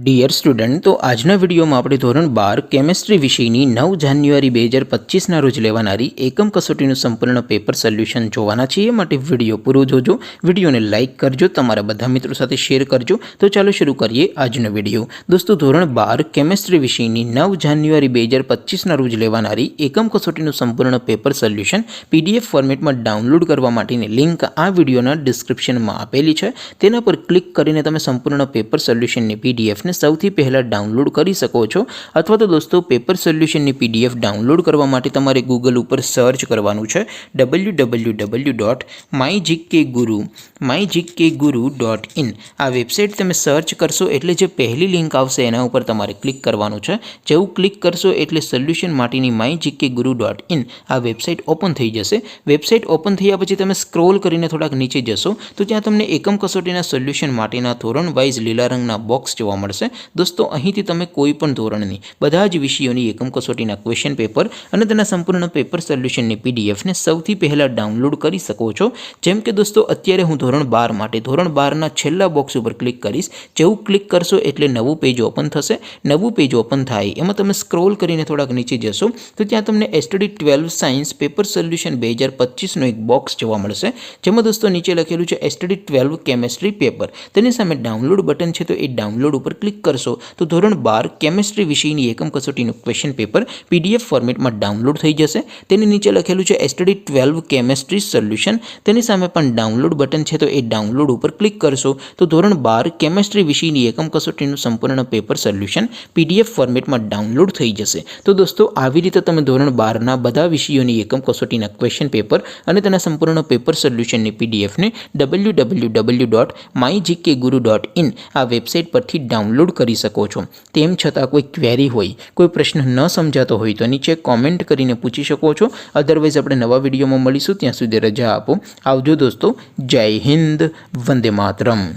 Dear student, તો આજના વિડીયોમાં આપણે ધોરણ 12 કેમેસ્ટ્રી વિષયની 9 જાન્યુઆરી 2025ના રોજ લેવાનારી એકમ કસોટીનું સંપૂર્ણ પેપર સોલ્યુશન જોવાના છીએ. માટે વિડીયો પૂરો જોજો, વિડીયોને લાઇક કરજો, તમારા બધા મિત્રો સાથે શેર કરજો. તો ચાલો શરૂ કરીએ આજનો વિડીયો. દોસ્તો, ધોરણ 12 કેમેસ્ટ્રી વિષયની 9 જાન્યુઆરી 2025ના રોજ લેવાનારી એકમ કસોટીનું સંપૂર્ણ પેપર સોલ્યુશન PDF ફોર્મેટમાં ડાઉનલોડ કરવા માટેની લિંક આ વિડીયોના ડિસ્ક્રિપ્શનમાં આપેલી છે. તેના પર ક્લિક કરીને તમે સંપૂર્ણ પેપર સોલ્યુશનની PDF સૌથી પહેલાં ડાઉનલોડ કરી શકો છો. અથવા તો દોસ્તો, પેપર સોલ્યુશનની PDF ડાઉનલોડ કરવા માટે તમારે ગૂગલ ઉપર સર્ચ કરવાનું છે www.mygkguru.in. આ વેબસાઇટ તમે સર્ચ કરશો એટલે જે પહેલી લિંક આવશે એના ઉપર તમારે ક્લિક કરવાનું છે. જેવું ક્લિક કરશો એટલે સોલ્યુશન માટેની mygkguru.in આ વેબસાઇટ ઓપન થઈ જશે. વેબસાઇટ ઓપન થયા પછી તમે સ્ક્રોલ કરીને થોડાક નીચે જશો તો ત્યાં તમને એકમ કસોટીના સોલ્યુશન માટેના ધોરણ વાઇઝ લીલા રંગના બોક્સ જોવા મળશે. દોસ્તો, અહીંથી તમે કોઈ પણ ધોરણની બધા જ વિષયોની એકમ કસોટીના ક્વેશ્ચન પેપર અને તેના સંપૂર્ણ પેપર સોલ્યુશનની PDFને સૌથી પહેલાં ડાઉનલોડ કરી શકો છો. જેમ કે દોસ્તો, અત્યારે હું ધોરણ 12 માટે ધોરણ 12ના છેલ્લા બોક્સ ઉપર ક્લિક કરીશ. જેવું ક્લિક કરશો એટલે નવું પેજ ઓપન થશે. નવું પેજ ઓપન થાય એમાં તમે સ્ક્રોલ કરીને થોડાક નીચે જશો તો ત્યાં તમને STD 12 સાયન્સ પેપર સોલ્યુશન 2025નો એક બોક્સ જોવા મળશે. જેમાં દોસ્તો નીચે લખેલું છે STD 12 કેમેસ્ટ્રી પેપર. તેની સામે ડાઉનલોડ બટન છે, તો એ ડાઉનલોડ ઉપર ક્લિક કરશો તો ધોરણ 12 કેમેસ્ટ્રી વિષયની એકમ કસોટીનું ક્વેશ્ચન પેપર PDF ફોર્મેટમાં ડાઉનલોડ થઈ જશે. તેની નીચે લખેલું છે STD 12 કેમેસ્ટ્રી સોલ્યુશન. તેની સામે પણ ડાઉનલોડ બટન છે, તો એ ડાઉનલોડ ઉપર ક્લિક કરશો તો ધોરણ 12 કેમેસ્ટ્રી વિષયની એકમ કસોટીનું સંપૂર્ણ પેપર સોલ્યુશન PDF ફોર્મેટમાં ડાઉનલોડ થઈ જશે. તો દોસ્તો, આવી રીતે તમે ધોરણ 12ના બધા વિષયોની એકમ કસોટીના ક્વેશ્ચન પેપર અને તેના સંપૂર્ણ પેપર સોલ્યુશનની PDFને www.mygkguru.in આ વેબસાઇટ પરથી ડાઉનલોડ કરી શકો છો. તેમ છતાં કોઈ ક્વેરી હોય, કોઈ પ્રશ્ન ન સમજાતો હોય તો નીચે કોમેન્ટ કરીને પૂછી શકો છો. અધરવાઇઝ આપણે નવા વિડીયોમાં મળીશું. ત્યાં સુધી રજા આપો. આવજો દોસ્તો. જય હિન્દ. વંદે માતરમ.